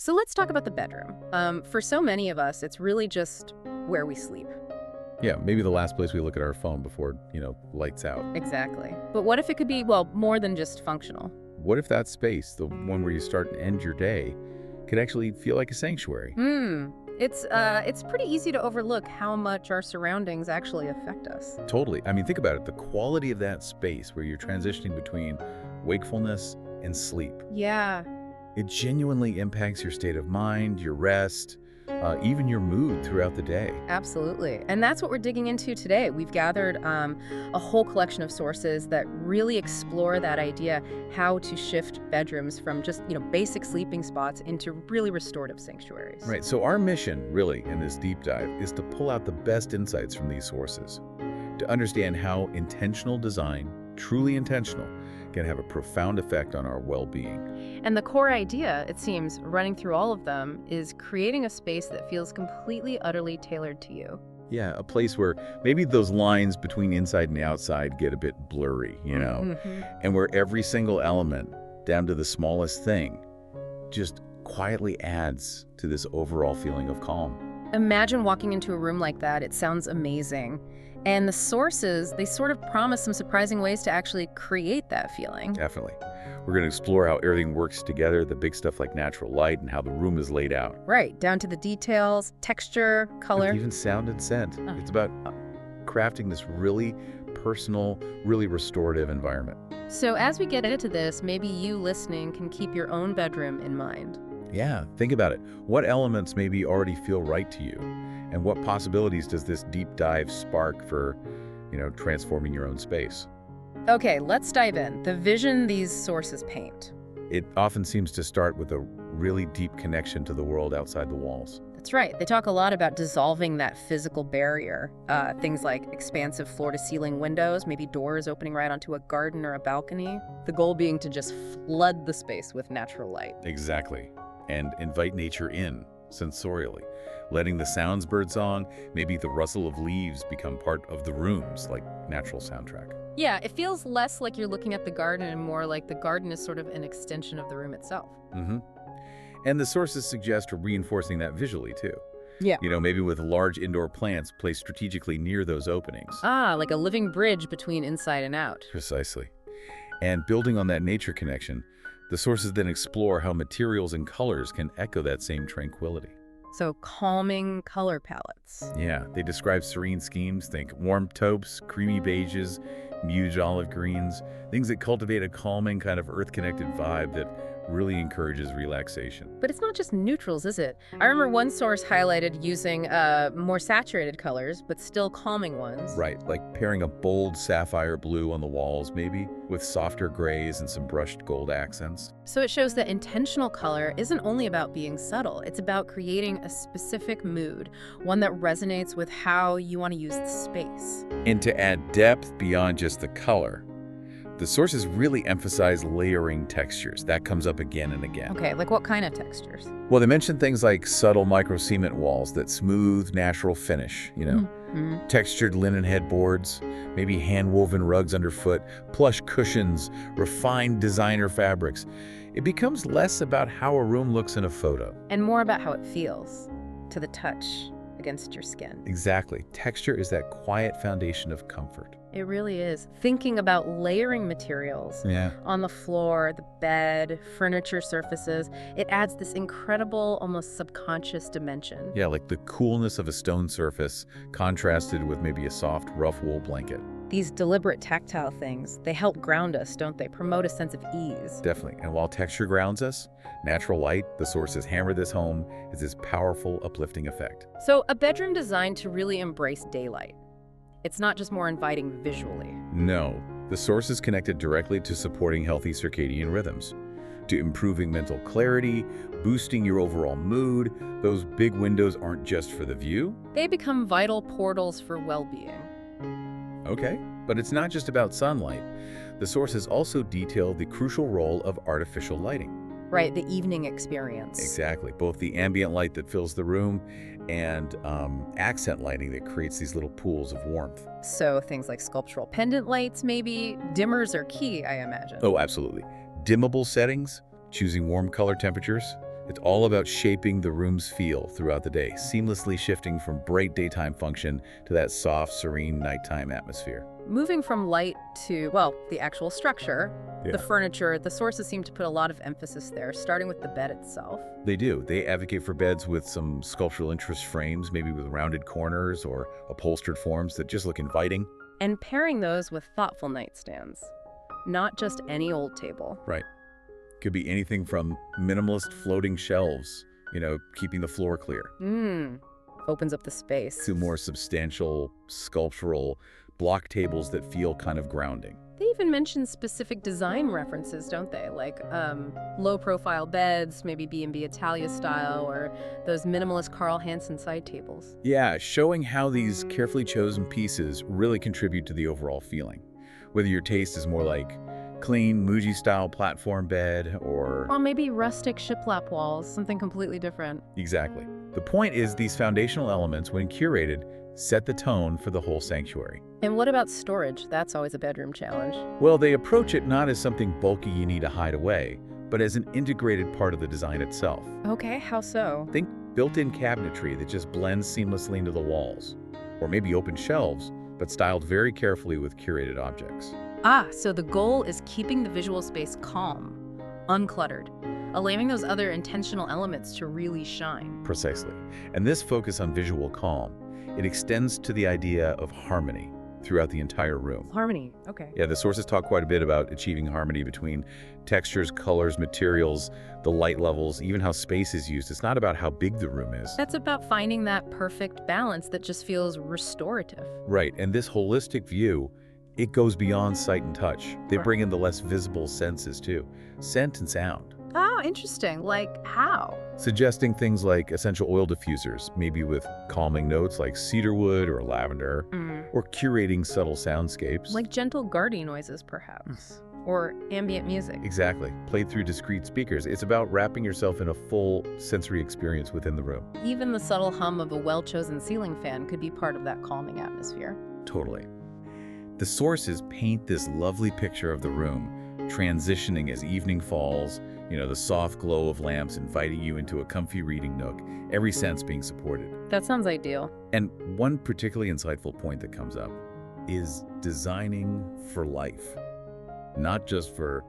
So let's talk about the bedroom. For so many of us, it's really just where we sleep. Yeah, maybe the last place we look at our phone before, lights out. Exactly. But what if it could be, well, more than just functional? What if that space, the one where you start and end your day, could actually feel like a sanctuary? It's pretty easy to overlook how much our surroundings actually affect us. Totally. I mean, think about it. The quality of that space where you're transitioning between wakefulness and sleep. Yeah. It genuinely impacts your state of mind, your rest, even your mood throughout the day. Absolutely. And that's what we're digging into today. We've gathered a whole collection of sources that really explore that idea, how to shift bedrooms from just, basic sleeping spots into really restorative sanctuaries. Right. So our mission, really, in this deep dive is to pull out the best insights from these sources, to understand how intentional design, truly intentional, can have a profound effect on our well-being. And the core idea, it seems, running through all of them, is creating a space that feels completely, utterly tailored to you. Yeah, a place where maybe those lines between inside and outside get a bit blurry, and where every single element, down to the smallest thing, just quietly adds to this overall feeling of calm. Imagine walking into a room like that. It sounds amazing. And the sources, they sort of promise some surprising ways to actually create that feeling. Definitely. We're going to explore how everything works together, the big stuff like natural light and how the room is laid out. Right, down to the details, texture, color. Even sound and scent. It's about crafting this really personal, really restorative environment. So as we get into this, maybe you listening can keep your own bedroom in mind. Yeah, think about it. What elements maybe already feel right to you? And what possibilities does this deep dive spark for, transforming your own space? Okay, let's dive in. The vision these sources paint. It often seems to start with a really deep connection to the world outside the walls. That's right. They talk a lot about dissolving that physical barrier. Things like expansive floor-to-ceiling windows, maybe doors opening right onto a garden or a balcony. The goal being to just flood the space with natural light. Exactly. And invite nature in sensorially. Letting the sounds birdsong, maybe the rustle of leaves become part of the rooms, like natural soundtrack. Yeah, it feels less like you're looking at the garden and more like the garden is sort of an extension of the room itself. And the sources suggest reinforcing that visually, too. Yeah. Maybe with large indoor plants placed strategically near those openings. Like a living bridge between inside and out. Precisely. And building on that nature connection, the sources then explore how materials and colors can echo that same tranquility. So calming color palettes. Yeah, they describe serene schemes, think warm taupes, creamy beiges, muted olive greens, things that cultivate a calming kind of earth-connected vibe that really encourages relaxation. But it's not just neutrals, is it? I remember one source highlighted using more saturated colors, but still calming ones. Right, like pairing a bold sapphire blue on the walls, maybe, with softer grays and some brushed gold accents. So it shows that intentional color isn't only about being subtle, it's about creating a specific mood, one that resonates with how you want to use the space. And to add depth beyond just the color, the sources really emphasize layering textures. That comes up again and again. Okay, like what kind of textures? Well, they mention things like subtle micro-cement walls that smooth, natural finish, textured linen headboards, maybe hand-woven rugs underfoot, plush cushions, refined designer fabrics. It becomes less about how a room looks in a photo. And more about how it feels to the touch against your skin. Exactly. Texture is that quiet foundation of comfort. It really is. Thinking about layering materials on the floor, the bed, furniture surfaces, it adds this incredible, almost subconscious dimension. Yeah, like the coolness of a stone surface contrasted with maybe a soft, rough wool blanket. These deliberate tactile things, they help ground us, don't they? Promote a sense of ease. Definitely. And while texture grounds us, natural light, the sources hammer this home, is this powerful, uplifting effect. So a bedroom designed to really embrace daylight. It's not just more inviting visually. No, the source is connected directly to supporting healthy circadian rhythms, to improving mental clarity, boosting your overall mood. Those big windows aren't just for the view. They become vital portals for well-being. Okay, but it's not just about sunlight. The sources also detail the crucial role of artificial lighting. Right, the evening experience. Exactly, both the ambient light that fills the room and accent lighting that creates these little pools of warmth. So things like sculptural pendant lights, maybe. Dimmers are key, I imagine. Oh, absolutely. Dimmable settings, choosing warm color temperatures, It's all about shaping the room's feel throughout the day, seamlessly shifting from bright daytime function to that soft, serene nighttime atmosphere. Moving from light to, well, the actual structure, Yeah. the furniture, the sources seem to put a lot of emphasis there, starting with the bed itself. They do. They advocate for beds with some sculptural interest frames, maybe with rounded corners or upholstered forms that just look inviting. And pairing those with thoughtful nightstands. Not just any old table. Right. Could be anything from minimalist floating shelves, keeping the floor clear, Opens up the space. to more substantial, sculptural block tables that feel kind of grounding. They even mention specific design references, don't they? Like low-profile beds, maybe B&B Italia style, or those minimalist Carl Hansen side tables. Yeah, showing how these carefully chosen pieces really contribute to the overall feeling. Whether your taste is more like clean, Muji-style platform bed or maybe rustic shiplap walls, something completely different. Exactly. The point is these foundational elements, when curated, set the tone for the whole sanctuary. And what about storage? That's always a bedroom challenge. Well, they approach it not as something bulky you need to hide away, but as an integrated part of the design itself. Okay, how so? Think built-in cabinetry that just blends seamlessly into the walls. Or maybe open shelves, but styled very carefully with curated objects. So the goal is keeping the visual space calm, uncluttered, allowing those other intentional elements to really shine. Precisely. And this focus on visual calm, it extends to the idea of harmony throughout the entire room. Harmony, okay. Yeah, the sources talk quite a bit about achieving harmony between textures, colors, materials, the light levels, even how space is used. It's not about how big the room is. That's about finding that perfect balance that just feels restorative. Right, and this holistic view, it goes beyond sight and touch. They Sure. bring in the less visible senses too, scent and sound. Oh, interesting. Like how? Suggesting things like essential oil diffusers, maybe with calming notes like cedarwood or lavender, or curating subtle soundscapes. Like gentle guarding noises, perhaps. Or ambient music. Exactly, played through discrete speakers. It's about wrapping yourself in a full sensory experience within the room. Even the subtle hum of a well-chosen ceiling fan could be part of that calming atmosphere. Totally. The sources paint this lovely picture of the room, transitioning as evening falls, the soft glow of lamps inviting you into a comfy reading nook, every sense being supported. That sounds ideal. And one particularly insightful point that comes up is designing for life, not just for,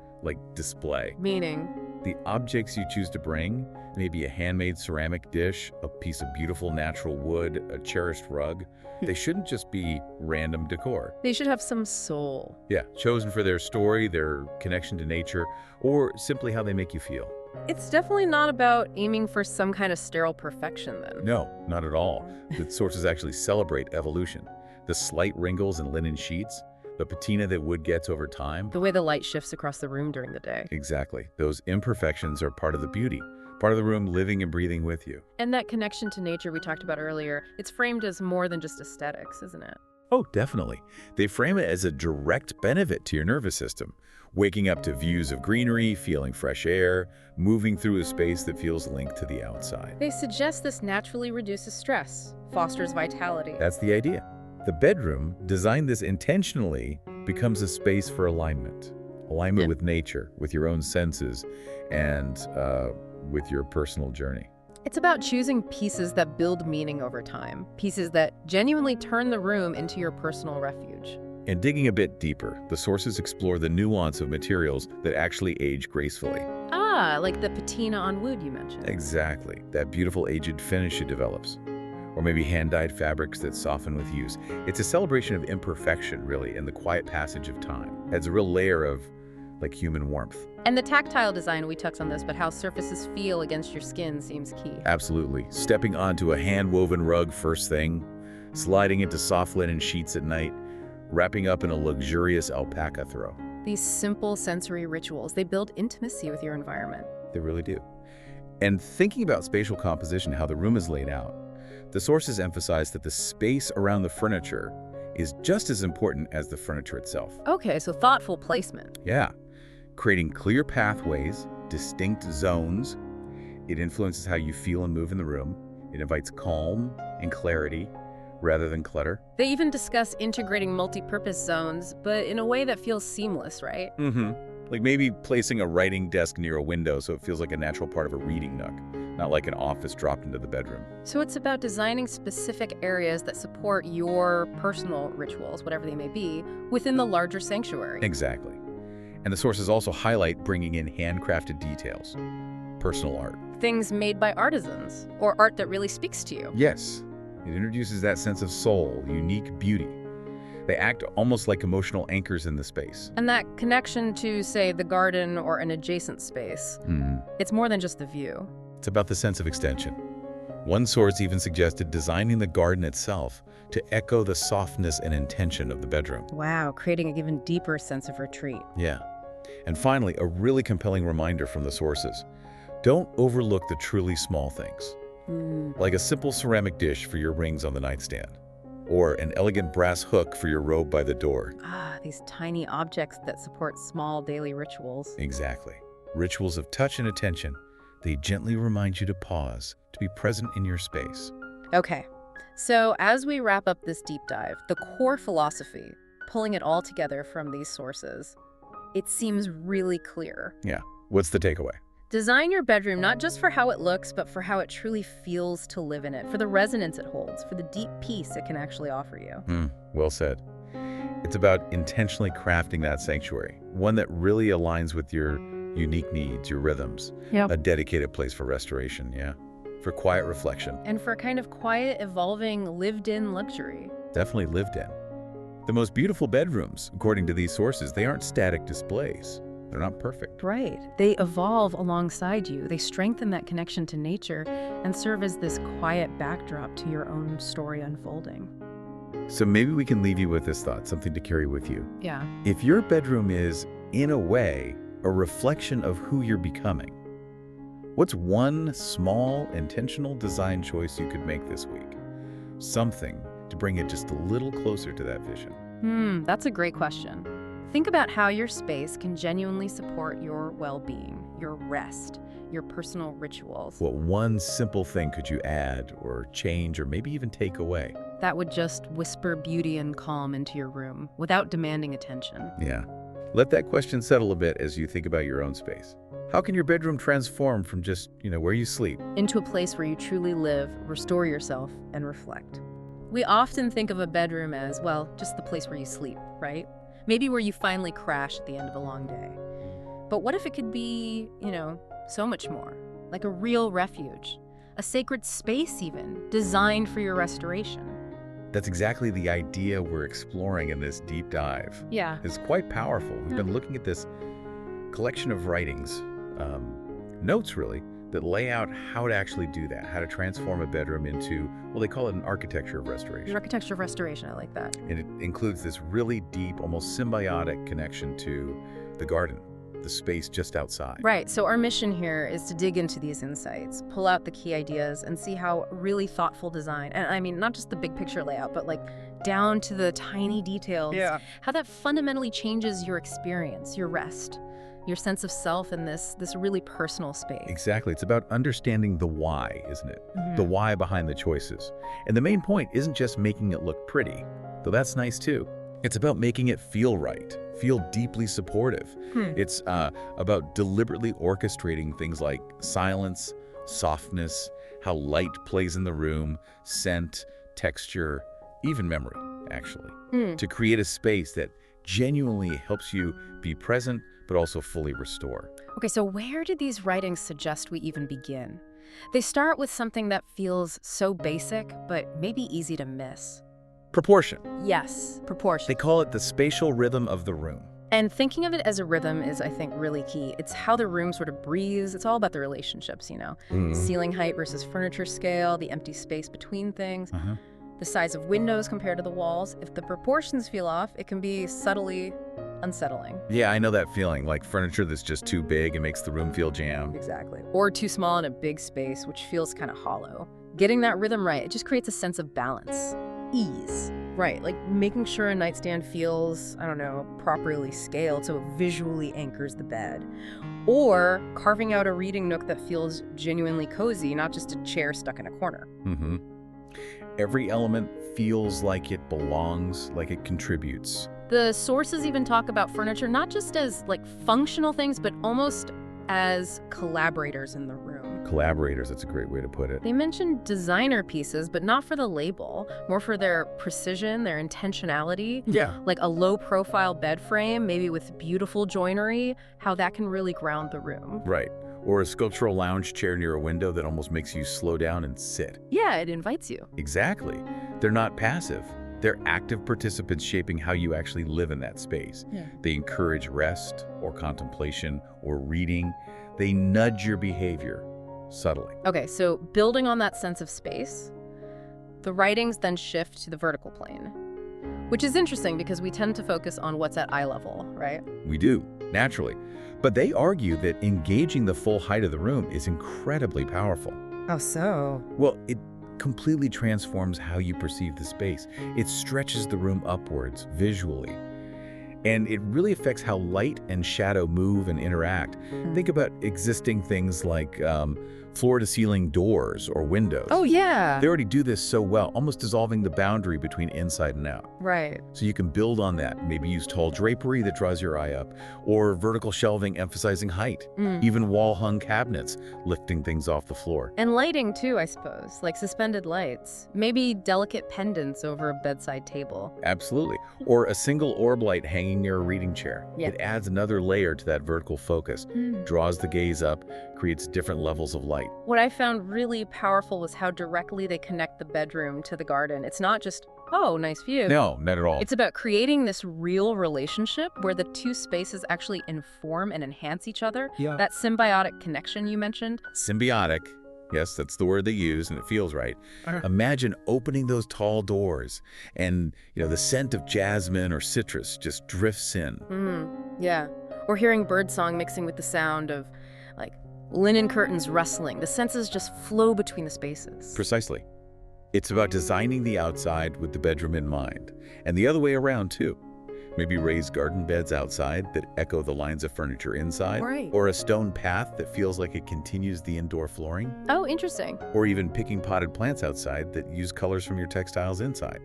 display. Meaning? The objects you choose to bring, maybe a handmade ceramic dish, a piece of beautiful natural wood, a cherished rug, they shouldn't just be random decor. They should have some soul. Yeah, chosen for their story, their connection to nature, or simply how they make you feel. It's definitely not about aiming for some kind of sterile perfection, then. No, not at all. The sources actually celebrate evolution. The slight wrinkles in linen sheets, the patina that wood gets over time. The way the light shifts across the room during the day. Exactly. Those imperfections are part of the beauty, part of the room living and breathing with you. And that connection to nature we talked about earlier, it's framed as more than just aesthetics, isn't it? Oh, definitely. They frame it as a direct benefit to your nervous system. Waking up to views of greenery, feeling fresh air, moving through a space that feels linked to the outside. They suggest this naturally reduces stress, fosters vitality. That's the idea. The bedroom, designed this intentionally, becomes a space for alignment. Alignment with nature, with your own senses, and with your personal journey. It's about choosing pieces that build meaning over time, pieces that genuinely turn the room into your personal refuge. And digging a bit deeper, the sources explore the nuance of materials that actually age gracefully. Like the patina on wood you mentioned. Exactly. That beautiful aged finish it develops. Or maybe hand-dyed fabrics that soften with use. It's a celebration of imperfection, really, and the quiet passage of time. Adds a real layer of, human warmth. And the tactile design, we touched on this, but how surfaces feel against your skin seems key. Absolutely. Stepping onto a hand-woven rug first thing, sliding into soft linen sheets at night, wrapping up in a luxurious alpaca throw. These simple sensory rituals, they build intimacy with your environment. They really do. And thinking about spatial composition, how the room is laid out, the sources emphasize that the space around the furniture is just as important as the furniture itself. Okay, so thoughtful placement. Yeah. Creating clear pathways, distinct zones. It influences how you feel and move in the room. It invites calm and clarity rather than clutter. They even discuss integrating multi-purpose zones, but in a way that feels seamless, right? Like maybe placing a writing desk near a window so it feels like a natural part of a reading nook. not like an office dropped into the bedroom. So it's about designing specific areas that support your personal rituals, whatever they may be, within the larger sanctuary. Exactly. And the sources also highlight bringing in handcrafted details, personal art. Things made by artisans, or art that really speaks to you. Yes, it introduces that sense of soul, unique beauty. They act almost like emotional anchors in the space. And that connection to, say, the garden or an adjacent space, it's more than just the view. It's about the sense of extension. One source even suggested designing the garden itself to echo the softness and intention of the bedroom. Wow, creating an even deeper sense of retreat. Yeah. And finally, a really compelling reminder from the sources. Don't overlook the truly small things, like a simple ceramic dish for your rings on the nightstand, or an elegant brass hook for your robe by the door. Ah, these tiny objects that support small daily rituals. Exactly. Rituals of touch and attention. They gently remind you to pause, to be present in your space. Okay, so as we wrap up this deep dive, the core philosophy, pulling it all together from these sources, it seems really clear. Yeah. What's the takeaway? Design your bedroom not just for how it looks, but for how it truly feels to live in it, for the resonance it holds, for the deep peace it can actually offer you. Well said. It's about intentionally crafting that sanctuary, one that really aligns with your unique needs, your rhythms, a dedicated place for restoration, for quiet reflection. And for a kind of quiet, evolving, lived-in luxury. Definitely lived in. The most beautiful bedrooms, according to these sources, they aren't static displays. They're not perfect. Right. They evolve alongside you. They strengthen that connection to nature and serve as this quiet backdrop to your own story unfolding. So maybe we can leave you with this thought, something to carry with you. Yeah. If your bedroom is, in a way, a reflection of who you're becoming, what's one small, intentional design choice you could make this week? Something to bring it just a little closer to that vision. That's a great question. Think about how your space can genuinely support your well-being, your rest, your personal rituals. What one simple thing could you add or change or maybe even take away? That would just whisper beauty and calm into your room without demanding attention. Yeah. Let that question settle a bit as you think about your own space. How can your bedroom transform from just, where you sleep? Into a place where you truly live, restore yourself, and reflect. We often think of a bedroom as, well, just the place where you sleep, right? Maybe where you finally crash at the end of a long day. But what if it could be, so much more? Like a real refuge, a sacred space even, designed for your restoration. That's exactly the idea we're exploring in this deep dive. Yeah. It's quite powerful. We've been looking at this collection of writings, notes really, that lay out how to actually do that, how to transform a bedroom into, well, they call it an architecture of restoration. An architecture of restoration, I like that. And it includes this really deep, almost symbiotic connection to the garden, the space just outside. Right, so our mission here is to dig into these insights, pull out the key ideas, and see how really thoughtful design, and I mean, not just the big picture layout, but like down to the tiny details, how that fundamentally changes your experience, your rest, your sense of self in this really personal space. Exactly. It's about understanding the why, isn't it? The why behind the choices. And the main point isn't just making it look pretty, though that's nice too. It's about making it feel right, feel deeply supportive. It's about deliberately orchestrating things like silence, softness, how light plays in the room, scent, texture, even memory, actually, to create a space that genuinely helps you be present but also fully restore. Okay, so where did these writings suggest we even begin? They start with something that feels so basic, but maybe easy to miss. Proportion. Yes, proportion. They call it the spatial rhythm of the room. And thinking of it as a rhythm is, I think, really key. It's how the room sort of breathes. It's all about the relationships, Ceiling height versus furniture scale, the empty space between things, the size of windows compared to the walls. If the proportions feel off, it can be subtly unsettling. Yeah, I know that feeling, like furniture that's just too big and makes the room feel jammed. Exactly. Or too small in a big space, which feels kind of hollow. Getting that rhythm right, it just creates a sense of balance, ease. Right, like making sure a nightstand feels, properly scaled so it visually anchors the bed. Or carving out a reading nook that feels genuinely cozy, not just a chair stuck in a corner. Every element feels like it belongs, like it contributes. The sources even talk about furniture not just as like functional things, but almost as collaborators in the room. collaborators. That's a great way to put it. They mentioned designer pieces, but not for the label, more for their precision, their intentionality. Yeah. Like a low-profile bed frame, maybe with beautiful joinery, how that can really ground the room. Right. Or a sculptural lounge chair near a window that almost makes you slow down and sit. Yeah, it invites you. Exactly. They're not passive. They're active participants shaping how you actually live in that space. Yeah. They encourage rest or contemplation or reading. They nudge your behavior subtly. Okay, so building on that sense of space, the writings then shift to the vertical plane, which is interesting because we tend to focus on what's at eye level, right? We do, naturally. But they argue that engaging the full height of the room is incredibly powerful. Oh, so? Well, it completely transforms how you perceive the space. It stretches the room upwards visually. And it really affects how light and shadow move and interact. Think about existing things like floor-to-ceiling doors or windows. Oh, yeah. They already do this so well, almost dissolving the boundary between inside and out. Right. So you can build on that. Maybe use tall drapery that draws your eye up, or vertical shelving emphasizing height. Even wall-hung cabinets lifting things off the floor. And lighting, too, I suppose, like suspended lights. Maybe delicate pendants over a bedside table. Absolutely. Or a single orb light hanging near a reading chair. Yeah. It adds another layer to that vertical focus, draws the gaze up, creates different levels of light. What I found really powerful was how directly they connect the bedroom to the garden. It's not just, oh, nice view. No, not at all. It's about creating this real relationship where the two spaces actually inform and enhance each other. Yeah. That symbiotic connection you mentioned. Symbiotic. Yes, that's the word they use, and it feels right. Imagine opening those tall doors, and the scent of jasmine or citrus just drifts in. Yeah. Or hearing birdsong mixing with the sound of, like, linen curtains rustling. The senses just flow between the spaces. Precisely. It's about designing the outside with the bedroom in mind, and the other way around, too. Maybe raised garden beds outside that echo the lines of furniture inside, Right. or a stone path that feels like it continues the indoor flooring, Oh, interesting. or even picking potted plants outside that use colors from your textiles inside.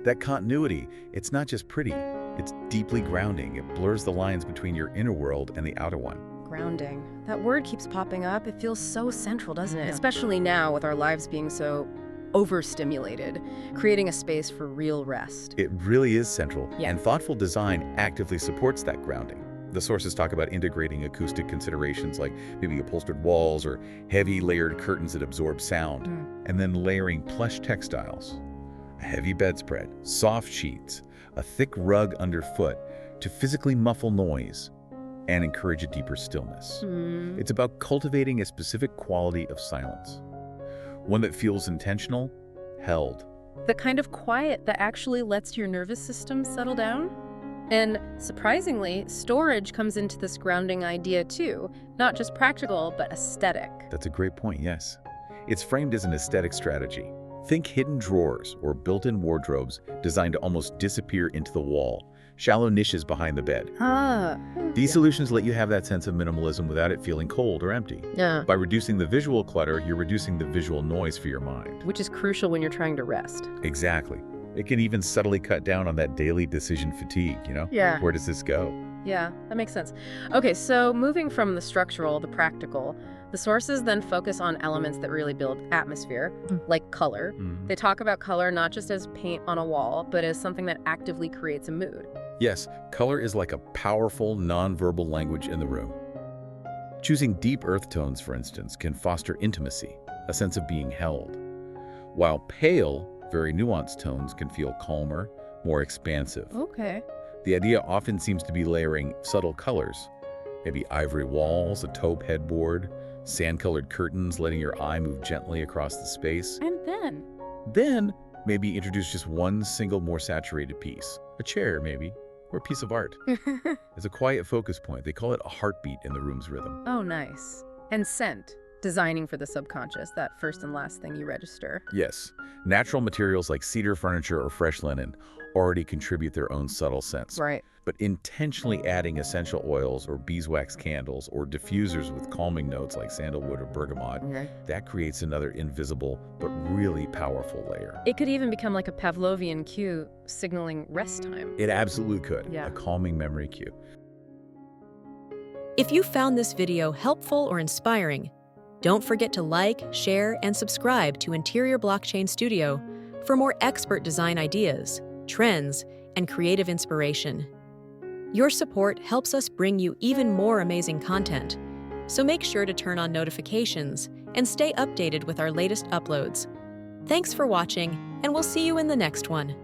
That continuity, it's not just pretty, it's deeply grounding. It blurs the lines between your inner world and the outer one. Grounding. That word keeps popping up. It feels so central, doesn't it? Especially now with our lives being so overstimulated, creating a space for real rest. It really is central, Yeah. and thoughtful design actively supports that grounding. The sources talk about integrating acoustic considerations like maybe upholstered walls or heavy layered curtains that absorb sound, and then layering plush textiles, a heavy bedspread, soft sheets, a thick rug underfoot to physically muffle noise and encourage a deeper stillness. It's about cultivating a specific quality of silence, one that feels intentional, held. The kind of quiet that actually lets your nervous system settle down. And surprisingly, storage comes into this grounding idea too, not just practical, but aesthetic. That's a great point, yes. It's framed as an aesthetic strategy. Think hidden drawers or built-in wardrobes designed to almost disappear into the wall, shallow niches behind the bed. These solutions let you have that sense of minimalism without it feeling cold or empty. Yeah. By reducing the visual clutter, you're reducing the visual noise for your mind. Which is crucial when you're trying to rest. Exactly. It can even subtly cut down on that daily decision fatigue, Yeah. Where does this go? Yeah, that makes sense. Okay, so moving from the structural, the practical, the sources then focus on elements that really build atmosphere, like color. They talk about color not just as paint on a wall, but as something that actively creates a mood. Yes, color is like a powerful nonverbal language in the room. Choosing deep earth tones, for instance, can foster intimacy, a sense of being held, while pale, very nuanced tones can feel calmer, more expansive. Okay. The idea often seems to be layering subtle colors, maybe ivory walls, a taupe headboard, sand-colored curtains letting your eye move gently across the space. And Then, maybe introduce just one single more saturated piece, a chair maybe, or a piece of art. As a quiet focus point, they call it a heartbeat in the room's rhythm. Oh, nice. And scent. Designing for the subconscious, that first and last thing you register. Yes, natural materials like cedar furniture or fresh linen already contribute their own subtle scents. Right. But intentionally adding essential oils or beeswax candles or diffusers with calming notes like sandalwood or bergamot, that creates another invisible but really powerful layer. It could even become like a Pavlovian cue signaling rest time. It absolutely could. Yeah. A calming memory cue. If you found this video helpful or inspiring, Don't forget to like, share, and subscribe to Interior Blockchain Studio for more expert design ideas, trends, and creative inspiration. Your support helps us bring you even more amazing content, so make sure to turn on notifications and stay updated with our latest uploads. Thanks for watching, and we'll see you in the next one.